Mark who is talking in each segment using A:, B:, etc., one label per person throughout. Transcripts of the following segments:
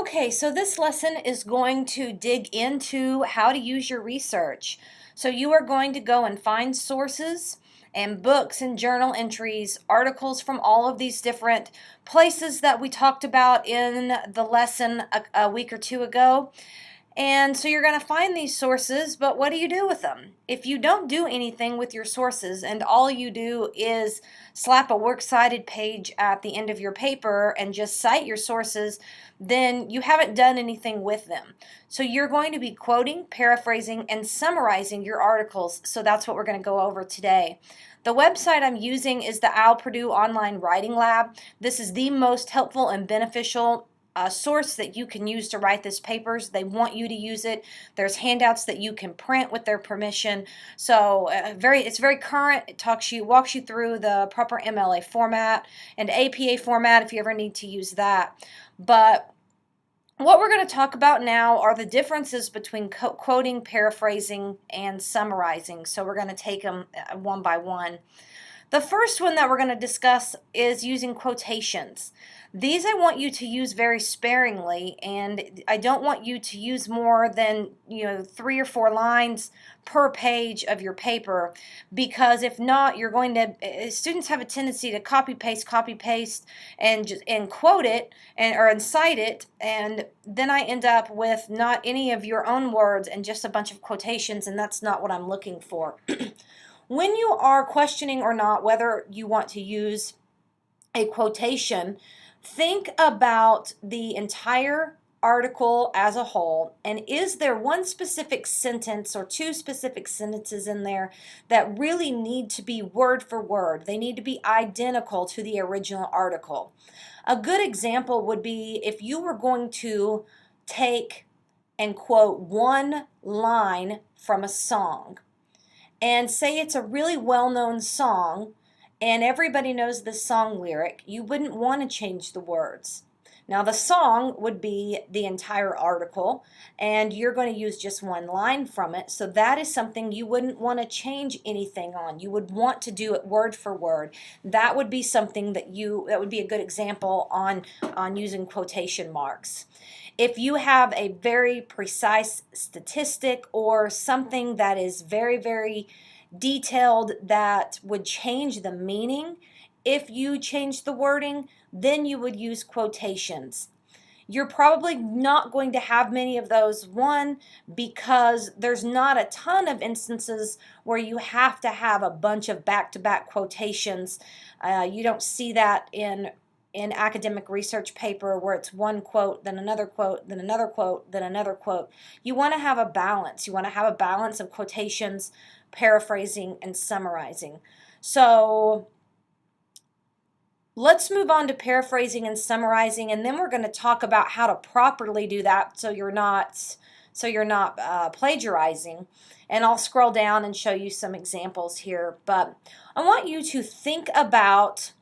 A: Okay, so this lesson is going to dig into how to use your research. So you are going to go and find sources and books and journal entries, articles from all of these different places that we talked about in the lesson a week or two ago. And so you're going to find these sources, but what do you do with them? If you don't do anything with your sources and all you do is slap a works cited page at the end of your paper and just cite your sources, then you haven't done anything with them. So you're going to be quoting, paraphrasing, and summarizing your articles. So that's what we're going to go over today. The website I'm using is the Al Purdue Online Writing Lab. This is the most helpful and beneficial source that you can use to write this papers. They want you to use it. There's handouts that you can print with their permission. So it's very current. It walks you through the proper MLA format and APA format if you ever need to use that. But what we're going to talk about now are the differences between quoting, paraphrasing, and summarizing. So we're going to take them one by one. The first one that we're going to discuss is using quotations. These I want you to use very sparingly, and I don't want you to use more than 3 or 4 lines per page of your paper, because if not, you're going to students have a tendency to copy paste and quote it and cite it, and then I end up with not any of your own words and just a bunch of quotations, and that's not what I'm looking for. When you are questioning or not whether you want to use a quotation, think about the entire article as a whole, and is there one specific sentence or 2 specific sentences in there that really need to be word for word? They need to be identical to the original article. A good example would be if you were going to take and quote one line from a song, and say it's a really well-known song and everybody knows the song lyric, you wouldn't want to change the words. Now the song would be the entire article, and you're going to use just one line from it, so that is something you wouldn't want to change anything on. You would want to do it word for word. That would be something that would be a good example on using quotation marks. If you have a very precise statistic or something that is very, very detailed that would change the meaning, if you change the wording, then you would use quotations. You're probably not going to have many of those, one, because there's not a ton of instances where you have to have a bunch of back-to-back quotations. You don't see that in academic research paper where it's one quote, then another quote, then another quote, then another quote. You want to have a balance. You want to have a balance of quotations, paraphrasing, and summarizing. So let's move on to paraphrasing and summarizing, and then we're going to talk about how to properly do that so you're not plagiarizing. And I'll scroll down and show you some examples here. But I want you to think about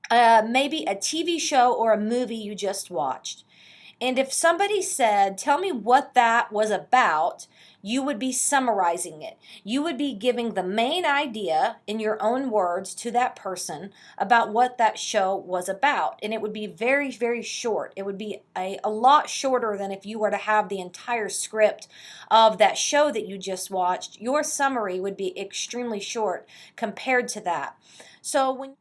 A: maybe a TV show or a movie you just watched. And if somebody said, tell me what that was about, you would be summarizing it. You would be giving the main idea in your own words to that person about what that show was about. And it would be very, very short. It would be a lot shorter than if you were to have the entire script of that show that you just watched. Your summary would be extremely short compared to that. So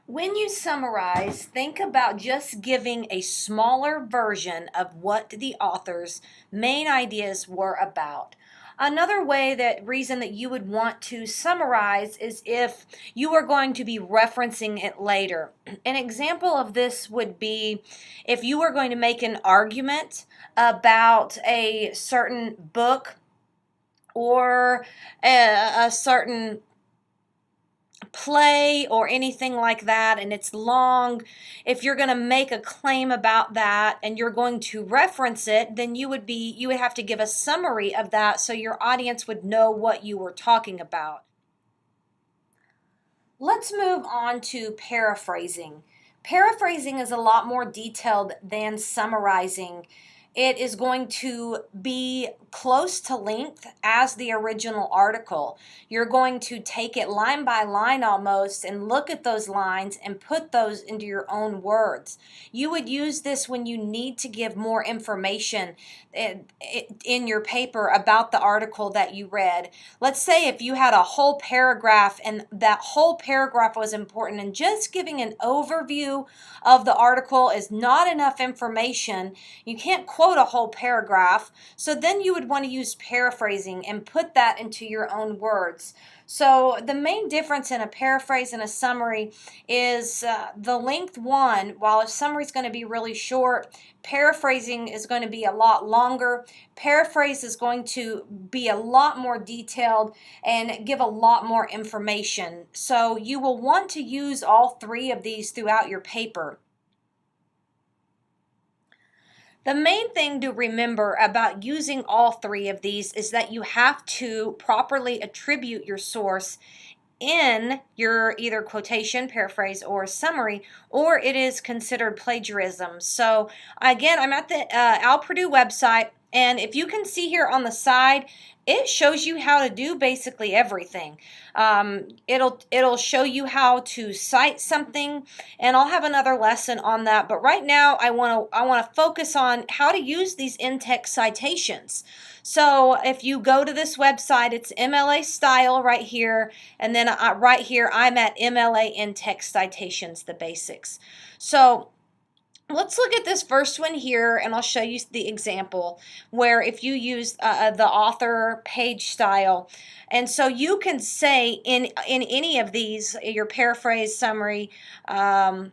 A: when you summarize, think about just giving a smaller version of what the author's main ideas were about. Another reason that you would want to summarize is if you are going to be referencing it later. An example of this would be if you were going to make an argument about a certain book or a certain play or anything like that, and it's long. If you're going to make a claim about that and you're going to reference it, then you would have to give a summary of that so your audience would know what you were talking about. Let's move on to paraphrasing. Paraphrasing is a lot more detailed than summarizing. It is going to be close to length as the original article. You're going to take it line by line almost and look at those lines and put those into your own words. You would use this when you need to give more information in your paper about the article that you read. Let's say if you had a whole paragraph and that whole paragraph was important, and just giving an overview of the article is not enough information. You can't quote a whole paragraph. So then you would want to use paraphrasing and put that into your own words. So the main difference in a paraphrase and a summary is the length one. While a summary is going to be really short, paraphrasing is going to be a lot longer. Paraphrase is going to be a lot more detailed and give a lot more information. So you will want to use all three of these throughout your paper. The main thing to remember about using all three of these is that you have to properly attribute your source in your either quotation, paraphrase, or summary, or it is considered plagiarism. So again, I'm at the Al Purdue website, and if you can see here on the side, it shows you how to do basically everything. It'll show you how to cite something, and I'll have another lesson on that. But right now, I want to focus on how to use these in-text citations. So if you go to this website, it's MLA Style right here, and then right here I'm at MLA in-text citations, the basics. So let's look at this first one here, and I'll show you the example where if you use the author page style. And so you can say in any of these, your paraphrase, summary, or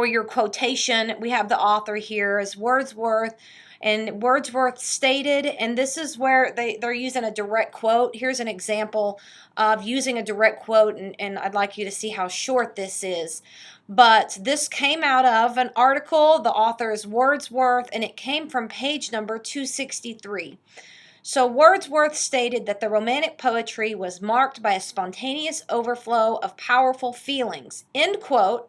A: your quotation, we have the author here as Wordsworth. And Wordsworth stated, and this is where they're using a direct quote. Here's an example of using a direct quote, and I'd like you to see how short this is. But this came out of an article. The author is Wordsworth, and it came from page number 263. So Wordsworth stated that the Romantic poetry was marked by a spontaneous overflow of powerful feelings. End quote.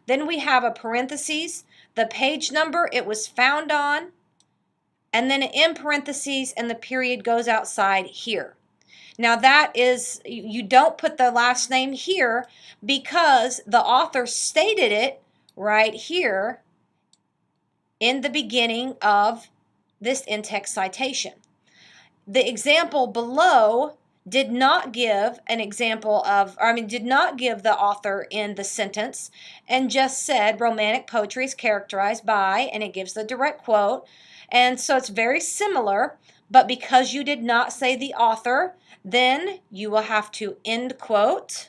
A: Then we have a parentheses, the page number it was found on, and then in parentheses, and the period goes outside here. Now that is, you don't put the last name here because the author stated it right here in the beginning of this in-text citation. The example below did not give an example of, did not give the author in the sentence, and just said Romantic poetry is characterized by, and it gives the direct quote. And so it's very similar, but because you did not say the author, then you will have to end quote,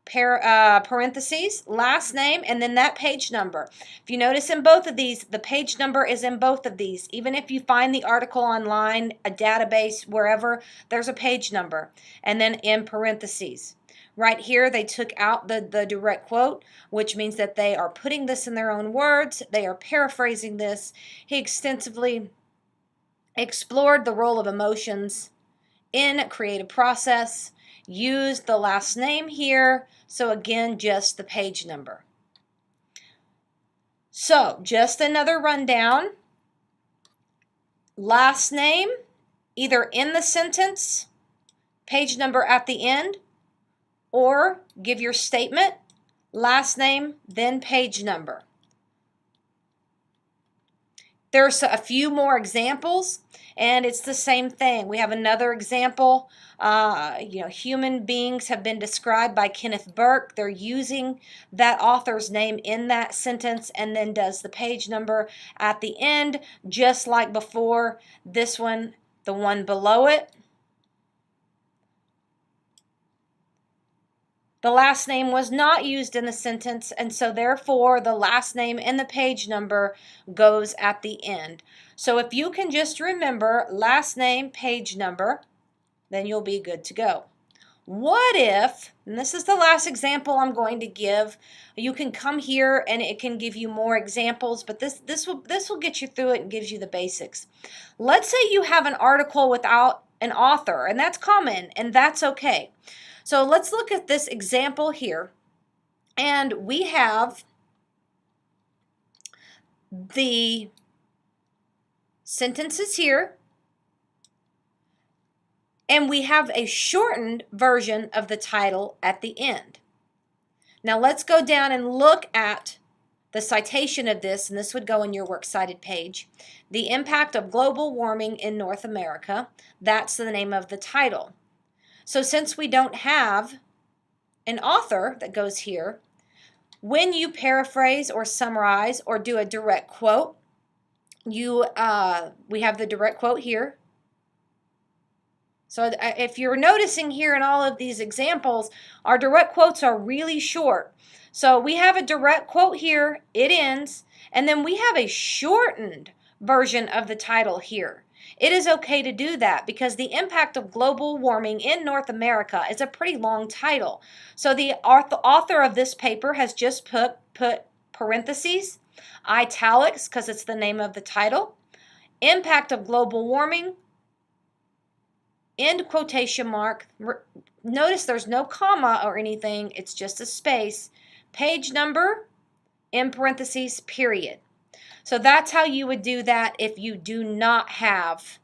A: parentheses, last name, and then that page number. If you notice in both of these, the page number is in both of these. Even if you find the article online, a database, wherever, there's a page number. And then in parentheses. Right here, they took out the direct quote, which means that they are putting this in their own words. They are paraphrasing this. He extensively explored the role of emotions in creative process, used the last name here, so again, just the page number. So, just another rundown. Last name, either in the sentence, page number at the end, or give your statement, last name, then page number. There's a few more examples, and it's the same thing. We have another example. Human beings have been described by Kenneth Burke. They're using that author's name in that sentence and then does the page number at the end, just like before. This one, the one below it. The last name was not used in the sentence, and so therefore the last name and the page number goes at the end. So if you can just remember last name, page number, then you'll be good to go. What if, and this is the last example I'm going to give, you can come here and it can give you more examples, but this will get you through it and gives you the basics. Let's say you have an article without an author, and that's common, and that's okay. So let's look at this example here, and we have the sentences here, and we have a shortened version of the title at the end. Now let's go down and look at the citation of this, and this would go in your works cited page. The Impact of Global Warming in North America. That's the name of the title. So since we don't have an author that goes here, when you paraphrase or summarize or do a direct quote, we have the direct quote here. So if you're noticing here in all of these examples, our direct quotes are really short. So we have a direct quote here, it ends, and then we have a shortened version of the title here. It is okay to do that because the impact of global warming in North America is a pretty long title. So the author of this paper has just put parentheses, italics, because it's the name of the title, impact of global warming, end quotation mark. Notice there's no comma or anything. It's just a space. Page number, in parentheses, period. So that's how you would do that if you do not have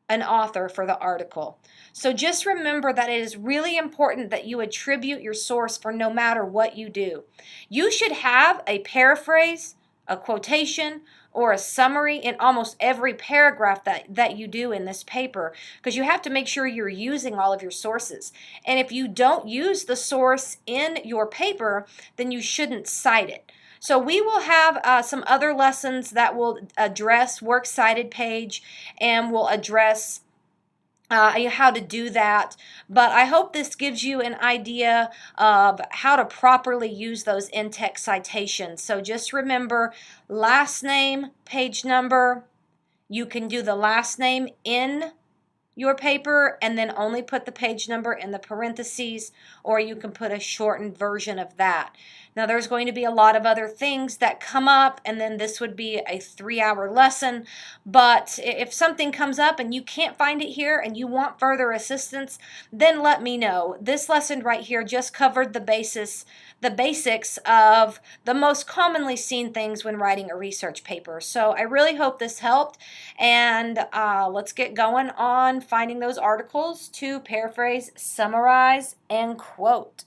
A: an author for the article. So just remember that it is really important that you attribute your source for no matter what you do. You should have a paraphrase, a quotation, or a summary in almost every paragraph that you do in this paper, because you have to make sure you're using all of your sources. And if you don't use the source in your paper, then you shouldn't cite it. So we will have some other lessons that will address works cited page and will address how to do that. But I hope this gives you an idea of how to properly use those in-text citations. So just remember, last name, page number. You can do the last name in your paper and then only put the page number in the parentheses, or you can put a shortened version of that. Now there's going to be a lot of other things that come up, and then this would be a 3-hour lesson. But if something comes up and you can't find it here and you want further assistance, then let me know. This lesson right here just covered the basics of the most commonly seen things when writing a research paper. So I really hope this helped, and let's get going on finding those articles to paraphrase, summarize, and quote.